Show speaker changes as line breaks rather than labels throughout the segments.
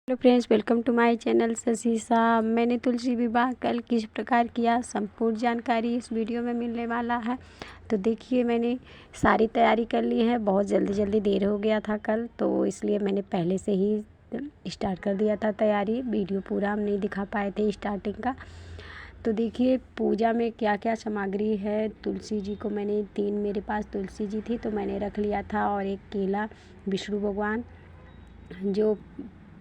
Hello friends, welcome to my channel Shashi Shah. मैंने तुलसी विवाह कल किस प्रकार किया, संपूर्ण जानकारी इस वीडियो में मिलने वाला है। तो देखिए, मैंने सारी तैयारी कर ली है। बहुत जल्दी देर हो गया था कल, तो इसलिए मैंने पहले से ही स्टार्ट कर दिया था तैयारी। वीडियो पूरा हम नहीं दिखा पाए थे स्टार्टिंग का। तो देखिए, पूजा में क्या क्या सामग्री है। तुलसी जी को मैंने मेरे पास तुलसी जी थी तो मैंने रख लिया था, और एक केला, विष्णु भगवान जो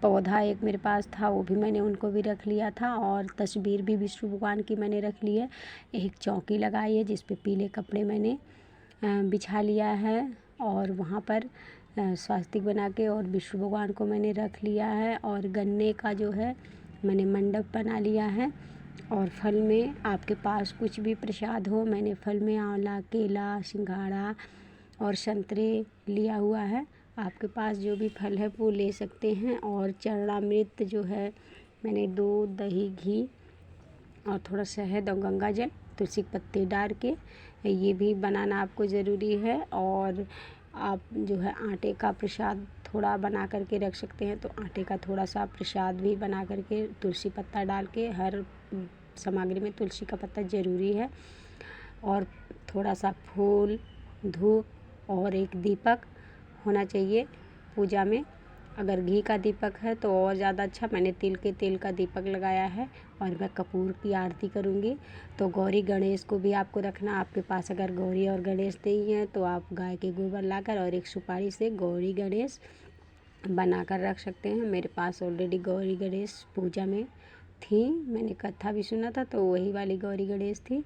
पौधा एक मेरे पास था वो भी मैंने उनको भी रख लिया था, और तस्वीर भी विष्णु भगवान की मैंने रख ली है। एक चौकी लगाई है जिस पे पीले कपड़े मैंने बिछा लिया है, और वहाँ पर स्वास्तिक बना के और विष्णु भगवान को मैंने रख लिया है। और गन्ने का जो है मैंने मंडप बना लिया है। और फल में आपके पास कुछ भी प्रसाद हो, मैंने फल में आंवला, केला, सिंघाड़ा और संतरे लिया हुआ है। आपके पास जो भी फल है वो ले सकते हैं। और चरणामृत जो है मैंने दूध, दही, घी और थोड़ा शहद और गंगा जल, तुलसी के पत्ते डाल के ये भी बनाना आपको ज़रूरी है। और आप जो है आटे का प्रसाद थोड़ा बना करके रख सकते हैं, तो आटे का थोड़ा सा प्रसाद भी बना करके तुलसी पत्ता डाल के, हर सामग्री में तुलसी का पत्ता ज़रूरी है। और थोड़ा सा फूल, धूप और एक दीपक होना चाहिए पूजा में। अगर घी का दीपक है तो और ज़्यादा अच्छा। मैंने तिल के तेल का दीपक लगाया है, और मैं कपूर की आरती करूँगी। तो गौरी गणेश को भी आपको रखना। आपके पास अगर गौरी और गणेश नहीं है तो आप गाय के गोबर लाकर और एक सुपारी से गौरी गणेश बनाकर रख सकते हैं। मेरे पास ऑलरेडी गौरी गणेश पूजा में थी, मैंने कथा भी सुना था, तो वही वाली गौरी गणेश थी।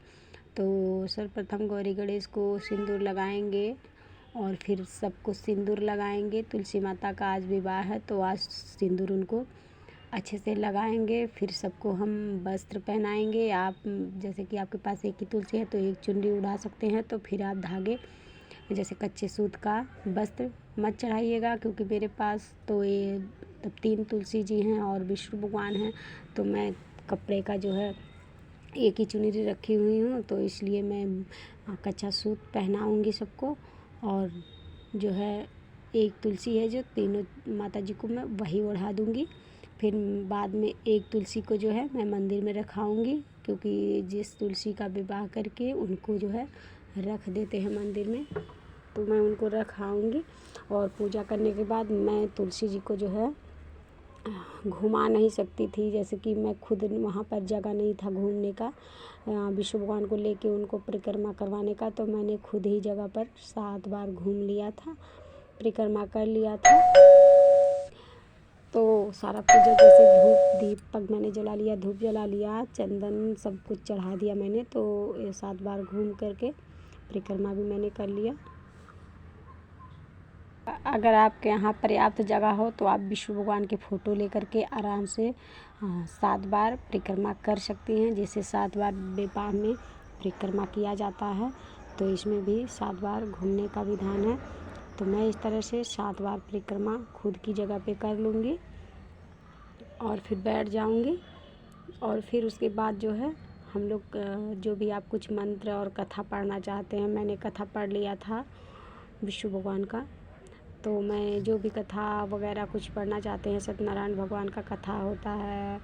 तो सर्वप्रथम गौरी गणेश को सिंदूर लगाएंगे, और फिर सबको सिंदूर लगाएंगे। तुलसी माता का आज विवाह है तो आज सिंदूर उनको अच्छे से लगाएंगे। फिर सबको हम वस्त्र पहनाएंगे। आप जैसे कि आपके पास एक ही तुलसी है तो एक चुनरी उड़ा सकते हैं, तो फिर आप धागे जैसे कच्चे सूत का वस्त्र मत चढ़ाइएगा, क्योंकि मेरे पास तो ये तब 3 तुलसी जी हैं और विष्णु भगवान हैं, तो मैं कपड़े का जो है एक ही चुनरी रखी हुई हूँ, तो इसलिए मैं कच्चा सूत पहनाऊँगी सबको। और जो है एक तुलसी है जो तीनों माता जी को मैं वही ओढ़ा दूँगी। फिर बाद में एक तुलसी को जो है मैं मंदिर में रखाऊँगी, क्योंकि जिस तुलसी का विवाह करके उनको जो है रख देते हैं मंदिर में, तो मैं उनको रखाऊँगी। और पूजा करने के बाद मैं तुलसी जी को जो है घुमा नहीं सकती थी, जैसे कि मैं खुद वहाँ पर जगह नहीं था घूमने का, विष्णु भगवान को लेके उनको परिक्रमा करवाने का। तो मैंने खुद ही जगह पर 7 बार घूम लिया था, परिक्रमा कर लिया था। तो सारा पूजा जैसे धूप दीपक मैंने जला लिया, धूप जला लिया, चंदन सब कुछ चढ़ा दिया मैंने। तो ये 7 बार घूम करके परिक्रमा भी मैंने कर लिया। अगर आपके यहाँ पर्याप्त जगह हो तो आप विष्णु भगवान के फ़ोटो लेकर के आराम से 7 बार परिक्रमा कर सकती हैं। जैसे 7 बार विवाह में परिक्रमा किया जाता है, तो इसमें भी 7 बार घूमने का विधान है। तो मैं इस तरह से 7 बार परिक्रमा खुद की जगह पे कर लूँगी, और फिर बैठ जाऊँगी। और फिर उसके बाद जो है हम लोग जो भी आप कुछ मंत्र और कथा पढ़ना चाहते हैं, मैंने कथा पढ़ लिया था विष्णु भगवान का। तो मैं जो भी कथा वगैरह कुछ पढ़ना चाहते हैं, सत्यनारायण भगवान का कथा होता है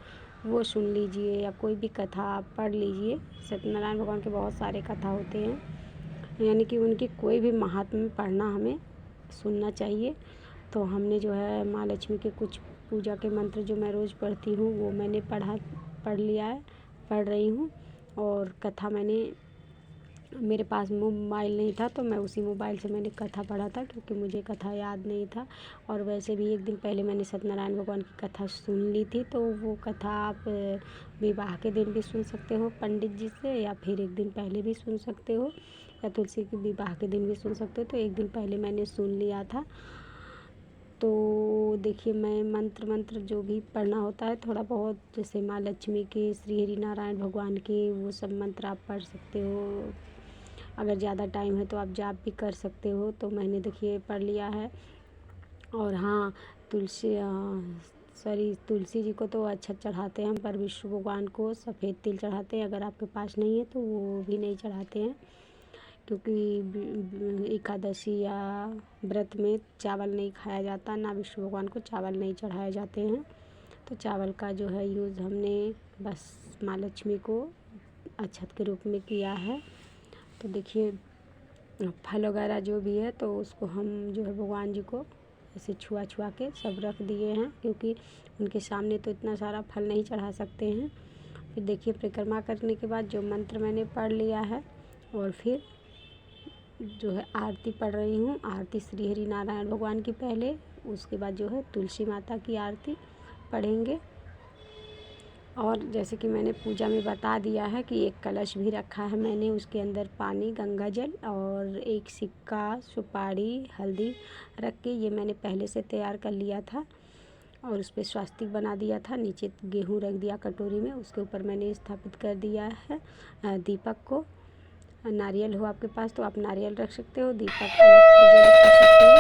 वो सुन लीजिए, या कोई भी कथा आप पढ़ लीजिए। सत्यनारायण भगवान के बहुत सारे कथा होते हैं, यानी कि उनकी कोई भी महात्म्य पढ़ना हमें सुनना चाहिए। तो हमने जो है माँ लक्ष्मी के कुछ पूजा के मंत्र जो मैं रोज़ पढ़ती हूँ वो मैंने पढ़ लिया है, पढ़ रही हूँ। और कथा मैंने, मेरे पास मोबाइल नहीं था तो मैं उसी मोबाइल से मैंने कथा पढ़ा था, क्योंकि मुझे कथा याद नहीं था। और वैसे भी एक दिन पहले मैंने सत्यनारायण भगवान की कथा सुन ली थी, तो वो कथा आप विवाह के दिन भी सुन सकते हो पंडित जी से, या फिर एक दिन पहले भी सुन सकते हो, या तुलसी के विवाह के दिन भी सुन सकते हो। तो एक दिन पहले मैंने सुन लिया था। तो देखिए, मैं मंत्र जो भी पढ़ना होता है थोड़ा बहुत, जैसे माँ लक्ष्मी के, श्री हरि नारायण भगवान के, वो सब मंत्र आप पढ़ सकते हो। अगर ज़्यादा टाइम है तो आप जाप भी कर सकते हो। तो मैंने देखिए पढ़ लिया है। और हाँ, तुलसी जी को तो अच्छा चढ़ाते हैं, पर विष्णु भगवान को सफ़ेद तिल चढ़ाते हैं। अगर आपके पास नहीं है तो वो भी नहीं चढ़ाते हैं, क्योंकि एकादशी या व्रत में चावल नहीं खाया जाता, ना विष्णु भगवान को चावल नहीं चढ़ाए जाते हैं। तो चावल का जो है यूज़ हमने बस माँ लक्ष्मी को अक्षत के रूप में किया है। तो देखिए फल वगैरह जो भी है तो उसको हम जो है भगवान जी को ऐसे छुआ छुआ के सब रख दिए हैं, क्योंकि उनके सामने तो इतना सारा फल नहीं चढ़ा सकते हैं। फिर देखिए परिक्रमा करने के बाद जो मंत्र मैंने पढ़ लिया है और फिर जो है आरती पढ़ रही हूँ। आरती श्री हरि नारायण भगवान की पहले, उसके बाद जो है तुलसी माता की आरती पढ़ेंगे। और जैसे कि मैंने पूजा में बता दिया है कि एक कलश भी रखा है मैंने, उसके अंदर पानी, गंगा जल और एक सिक्का, सुपारी, हल्दी रख के ये मैंने पहले से तैयार कर लिया था और उस पर स्वास्तिक बना दिया था। नीचे गेहूँ रख दिया कटोरी में, उसके ऊपर मैंने स्थापित कर दिया है दीपक को। नारियल हो आपके पास तो आप नारियल रख सकते हो, दीपक अलग से रख सकते हो।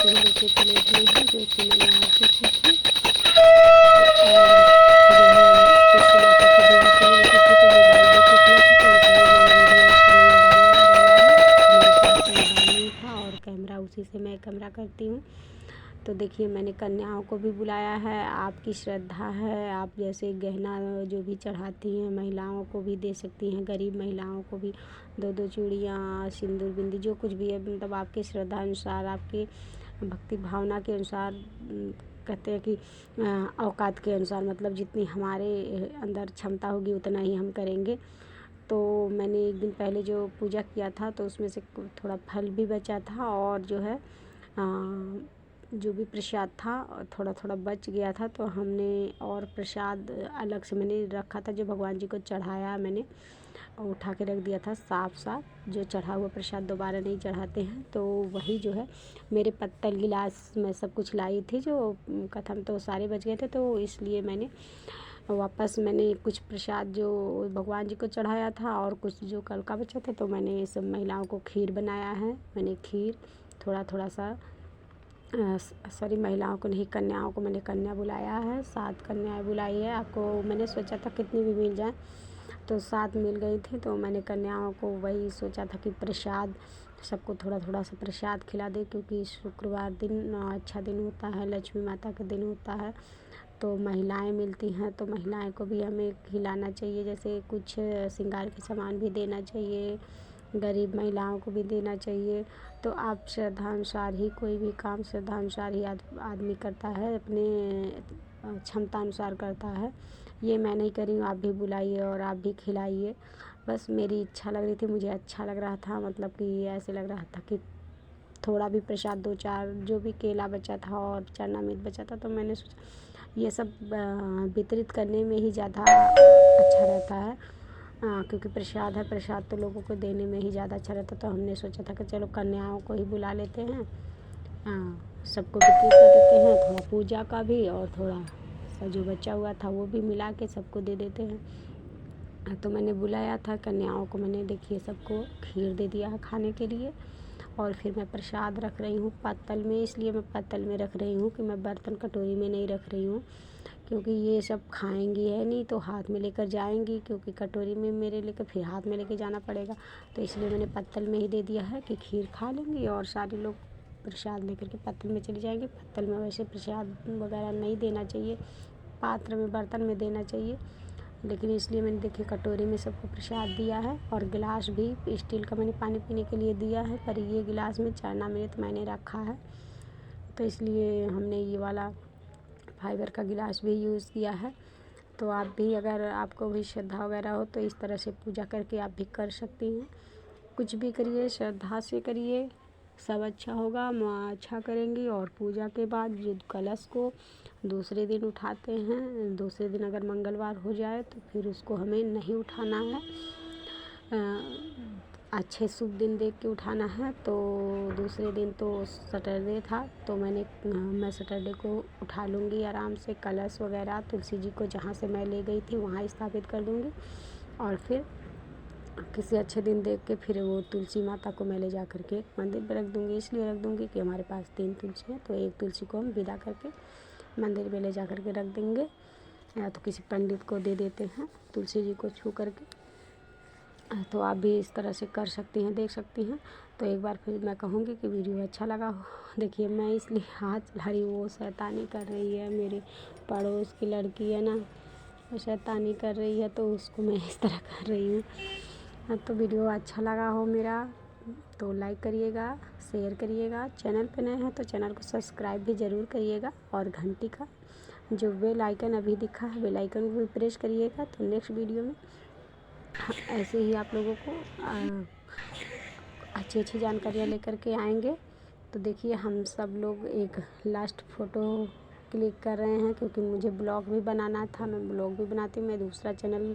मैंने तो प्लेट में है जो कि मैंने आरती की थी। और कैमरा उसी से मैं कैमरा करती हूँ। तो देखिए मैंने कन्याओं को भी बुलाया है। आपकी श्रद्धा है, आप जैसे गहना जो भी चढ़ाती हैं महिलाओं को भी दे सकती हैं, गरीब महिलाओं को भी 2-2 चूड़ियाँ, सिंदूर, बिंदी जो कुछ भी है, मतलब आपके श्रद्धा अनुसार, आपके भक्ति भावना के अनुसार, कहते हैं कि औकात के अनुसार, मतलब जितनी हमारे अंदर क्षमता होगी उतना ही हम करेंगे। तो मैंने एक दिन पहले जो पूजा किया था तो उसमें से थोड़ा फल भी बचा था और जो है जो भी प्रसाद था थोड़ा थोड़ा बच गया था, तो हमने और प्रसाद अलग से मैंने रखा था जो भगवान जी को चढ़ाया, मैंने उठा के रख दिया था साफ साफ। जो चढ़ा हुआ प्रसाद दोबारा नहीं चढ़ाते हैं, तो वही जो है मेरे पत्तल गिलास में सब कुछ लाई थी जो कथम, तो सारे बच गए थे, तो इसलिए मैंने वापस मैंने कुछ प्रसाद जो भगवान जी को चढ़ाया था और कुछ जो कल का बचा था, तो मैंने सब महिलाओं को खीर बनाया है। मैंने खीर थोड़ा थोड़ा सा सॉरी महिलाओं को नहीं, कन्याओं को मैंने कन्या बुलाया है, 7 कन्याएं बुलाई है। आपको मैंने सोचा था कितनी भी मिल जाए, तो 7 मिल गई थी, तो मैंने कन्याओं को वही सोचा था कि प्रसाद सबको थोड़ा थोड़ा सा प्रसाद खिला दे, क्योंकि शुक्रवार दिन अच्छा दिन होता है, लक्ष्मी माता का दिन होता है, तो महिलाएं मिलती हैं, तो महिलाएं को भी हमें खिलाना चाहिए, जैसे कुछ श्रृंगार के सामान भी देना चाहिए, गरीब महिलाओं को भी देना चाहिए। तो आप श्रद्धानुसार ही कोई भी काम श्रद्धानुसार ही आदमी करता है, अपने क्षमता अनुसार करता है। ये मैं नहीं कर रही हूँ, आप भी बुलाइए और आप भी खिलाइए। बस मेरी इच्छा लग रही थी, मुझे अच्छा लग रहा था, मतलब कि ऐसे लग रहा था कि थोड़ा भी प्रसाद 2-4 जो भी केला बचा था और चरनामृत बचा था, तो मैंने सोचा ये सब वितरित करने में ही ज़्यादा अच्छा रहता है, क्योंकि प्रसाद है, प्रसाद तो लोगों को देने में ही ज़्यादा अच्छा रहता। तो हमने सोचा था कि चलो कन्याओं को ही बुला लेते हैं, सबको वितरित कर देते हैं, थोड़ा पूजा का भी और थोड़ा सा जो बचा हुआ था वो भी मिला के सबको दे देते हैं। तो मैंने बुलाया था कन्याओं को, मैंने देखिए सबको खीर दे दिया है खाने के लिए। और फिर मैं प्रसाद रख रही हूँ पत्तल में, इसलिए मैं पत्तल में रख रही हूँ कि मैं बर्तन कटोरी में नहीं रख रही हूँ, क्योंकि ये सब खाएंगी है नहीं तो हाथ में लेकर जाएंगी, क्योंकि कटोरी में मेरे लेकर फिर हाथ में लेके जाना पड़ेगा। तो इसलिए मैंने पत्तल में ही दे दिया है कि खीर खा लेंगी और सारे लोग प्रसाद लेकर के पत्तल में चले जाएंगे। पत्तल में वैसे प्रसाद वगैरह नहीं देना चाहिए, पात्र में बर्तन में देना चाहिए, लेकिन इसलिए मैंने देखिए कटोरी में सबको प्रसाद दिया है। और गिलास भी स्टील का मैंने पानी पीने के लिए दिया है, पर ये गिलास में चरनामृत मैंने रखा है, तो इसलिए हमने ये वाला फाइबर का गिलास भी यूज़ किया है। तो आप भी अगर आपको भी श्रद्धा वगैरह हो तो इस तरह से पूजा करके आप भी कर सकती हैं। कुछ भी करिए श्रद्धा से करिए, सब अच्छा होगा, माँ अच्छा करेंगी। और पूजा के बाद जो कलश को दूसरे दिन उठाते हैं, दूसरे दिन अगर मंगलवार हो जाए तो फिर उसको हमें नहीं उठाना है, अच्छे शुभ दिन देख के उठाना है। तो दूसरे दिन तो सैटरडे था, तो मैं सैटरडे को उठा लूँगी आराम से, कलश वगैरह तुलसी जी को जहाँ से मैं ले गई थी वहाँ स्थापित कर दूँगी, और फिर किसी अच्छे दिन देख के फिर वो तुलसी माता को मैं ले जा करके मंदिर पे रख दूँगी। इसलिए रख दूँगी कि हमारे पास 3 तुलसी है, तो एक तुलसी को हम विदा करके मंदिर में ले जा करके रख देंगे, या तो किसी पंडित को दे देते हैं तुलसी जी को छू करके। तो आप भी इस तरह से कर सकती हैं, देख सकती हैं। तो एक बार फिर मैं कहूँगी कि वीडियो अच्छा लगा हो। देखिए मैं इसलिए हाथ चला रही हूँ, वो शैतानी कर रही है, मेरे पड़ोस की लड़की है ना, वो शैतानी कर रही है तो उसको मैं इस तरह कर रही हूँ। तो वीडियो अच्छा लगा हो मेरा तो लाइक करिएगा, शेयर करिएगा। चैनल पे नए हैं तो चैनल को सब्सक्राइब भी ज़रूर करिएगा और घंटी का जो बेल आइकन अभी दिखा है बेल आइकन को भी प्रेस करिएगा। तो नेक्स्ट वीडियो में ऐसे ही आप लोगों को अच्छी अच्छी जानकारियाँ लेकर के आएंगे। तो देखिए हम सब लोग एक लास्ट फ़ोटो क्लिक कर रहे हैं क्योंकि मुझे ब्लॉग भी बनाना था। मैं ब्लॉग भी बनाती हूँ, मैं दूसरा चैनल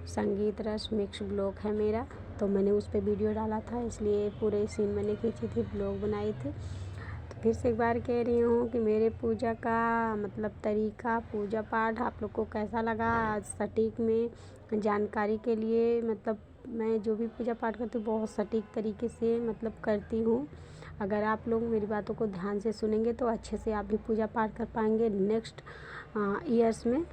संगीत रस मिक्स ब्लॉग है मेरा, तो मैंने उस पर वीडियो डाला था, इसलिए पूरे सीन मैंने खींची थी, ब्लॉग बनाई थी। तो फिर से एक बार कह रही हूँ कि मेरे पूजा का मतलब तरीका, पूजा पाठ आप लोग को कैसा लगा, सटीक में जानकारी के लिए मतलब मैं जो भी पूजा पाठ करती हूँ बहुत सटीक तरीके से मतलब करती हूँ। अगर आप लोग मेरी बातों को ध्यान से सुनेंगे तो अच्छे से आप भी पूजा पाठ कर पाएंगे नेक्स्ट ईयर्स में।